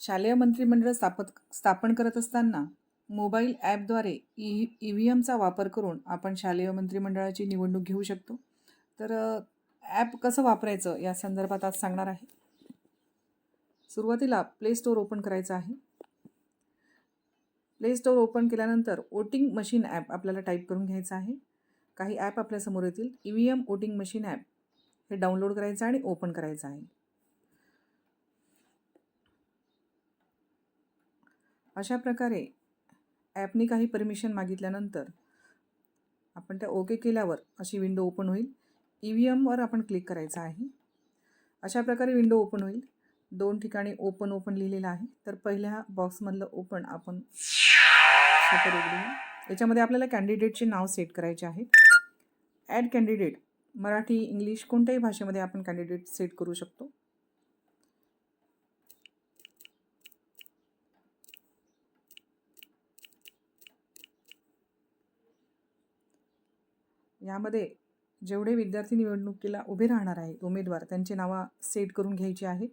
शालेय मंत्रिमंडळ स्थापन करत असताना मोबाईल ॲपद्वारे EVMचा वापर करून आपण शालेय मंत्रिमंडळाची निवडणूक घेऊ शकतो. तर ॲप कसं वापरायचं या संदर्भात आज सांगणार आहे. सुरुवातीला प्ले स्टोअर ओपन करायचं आहे. प्ले स्टोअर ओपन केल्यानंतर वोटिंग मशीन ॲप आपल्याला टाईप करून घ्यायचं आहे. काही ॲप आपल्यासमोर येतील. EVM वोटिंग मशीन ॲप हे डाउनलोड करायचं आणि ओपन करायचं आहे. अशा प्रकारे ॲपनी काही परमिशन मागितल्यानंतर आपण त्या ओके केल्यावर अशी विंडो ओपन होईल. EVMवर आपण क्लिक करायचं आहे. अशा प्रकारे विंडो ओपन होईल. 2 ठिकाणी ओपन लिहिलेलं आहे. तर पहिल्या बॉक्समधलं ओपन आपण शटर उघडूया. याच्यामध्ये आपल्याला कॅन्डिडेटचे नाव सेट करायचे आहे. ॲड कॅन्डिडेट मराठी, इंग्लिश कोणत्याही भाषेमध्ये आपण कॅन्डिडेट सेट करू शकतो. यामध्ये जेवढे विद्यार्थी निवडणुकीला उभे राहणार आहेत उमेदवार त्यांची नावं सेट करून घ्यायची आहेत.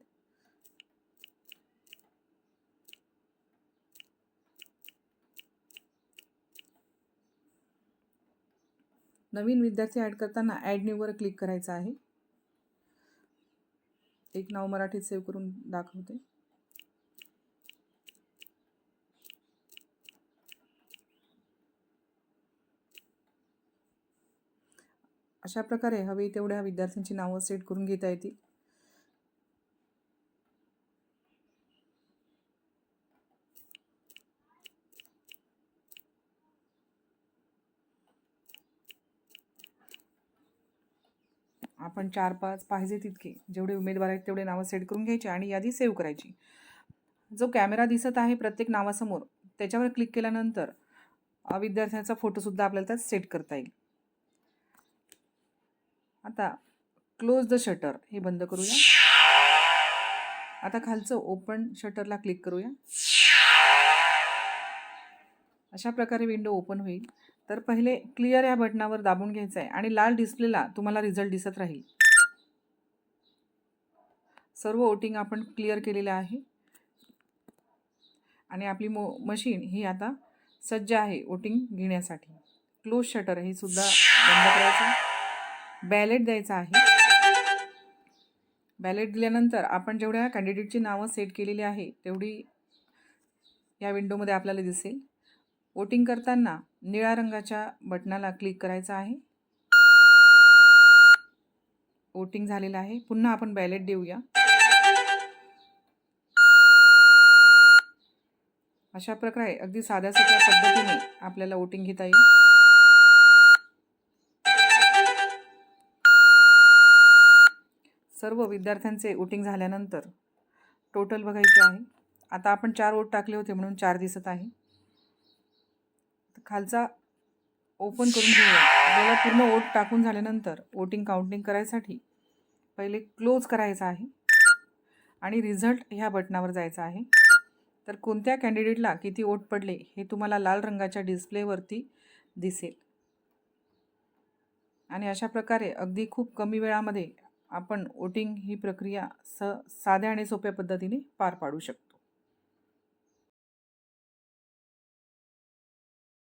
नवीन विद्यार्थी ॲड करताना ॲड न्यूवर क्लिक करायचं आहे. एक नाव मराठीत सेव्ह करून दाखवते. अशा प्रकारे हवी तेवढ्या विद्यार्थ्यांची नावं सेट करून घेता येतील. आपण 4-5 पाहिजे तितके जेवढे उमेदवार आहेत तेवढे नावं सेट करून घ्यायची आणि यादी सेव्ह करायची. जो कॅमेरा दिसत आहे प्रत्येक नावासमोर त्याच्यावर क्लिक केल्यानंतर विद्यार्थ्याचा फोटोसुद्धा आपल्याला त्यात सेट करता येईल. आता क्लोज द शटर हे बंद करूया. आता खालचं ओपन शटरला क्लिक करूया. अशा प्रकारे विंडो ओपन होईल. तर पहिले क्लिअर या बटनावर दाबून घ्यायचं आहे आणि लाल डिस्प्लेला तुम्हाला रिझल्ट दिसत राहील. सर्व वोटिंग आपण क्लिअर केलेलं आहे आणि आपली मशीन ही आता सज्ज आहे वोटिंग घेण्यासाठी. क्लोज शटर हे सुद्धा बंद करायचं. बॅलेट द्यायचं आहे. बॅलेट दिल्यानंतर आपण जेवढ्या कॅन्डिडेटची नावं सेट केलेली आहे तेवढी या विंडोमध्ये आपल्याला दिसेल. वोटिंग करताना निळ्या रंगाच्या बटनाला क्लिक करायचं आहे. वोटिंग झालेलं आहे. पुन्हा आपण बॅलेट देऊया. अशा प्रकारे अगदी साध्या सोप्या पद्धतीने आपल्याला वोटिंग घेता येईल. सर्व विद्यार्थ्यांचे वोटिंग झाल्यानंतर टोटल बघायचे आहे. आता आपण 4 वोट टाकले होते म्हणून 4 दिसत आहे. खालचा ओपन करून घेऊया. आपल्याला पूर्ण वोट टाकून झाल्यानंतर वोटिंग काउंटिंग करायसाठी पहिले क्लोज करायचं आहे आणि रिझल्ट ह्या बटनावर जायचं आहे. तर कोणत्या कॅन्डिडेटला किती वोट पडले हे तुम्हाला लाल रंगाच्या डिस्प्लेवरती दिसेल. आणि अशा प्रकारे अगदी खूप कमी वेळामध्ये आपण वोटिंग ही प्रक्रिया साध्या आणि सोप्या पद्धतीने पार पाडू शकतो.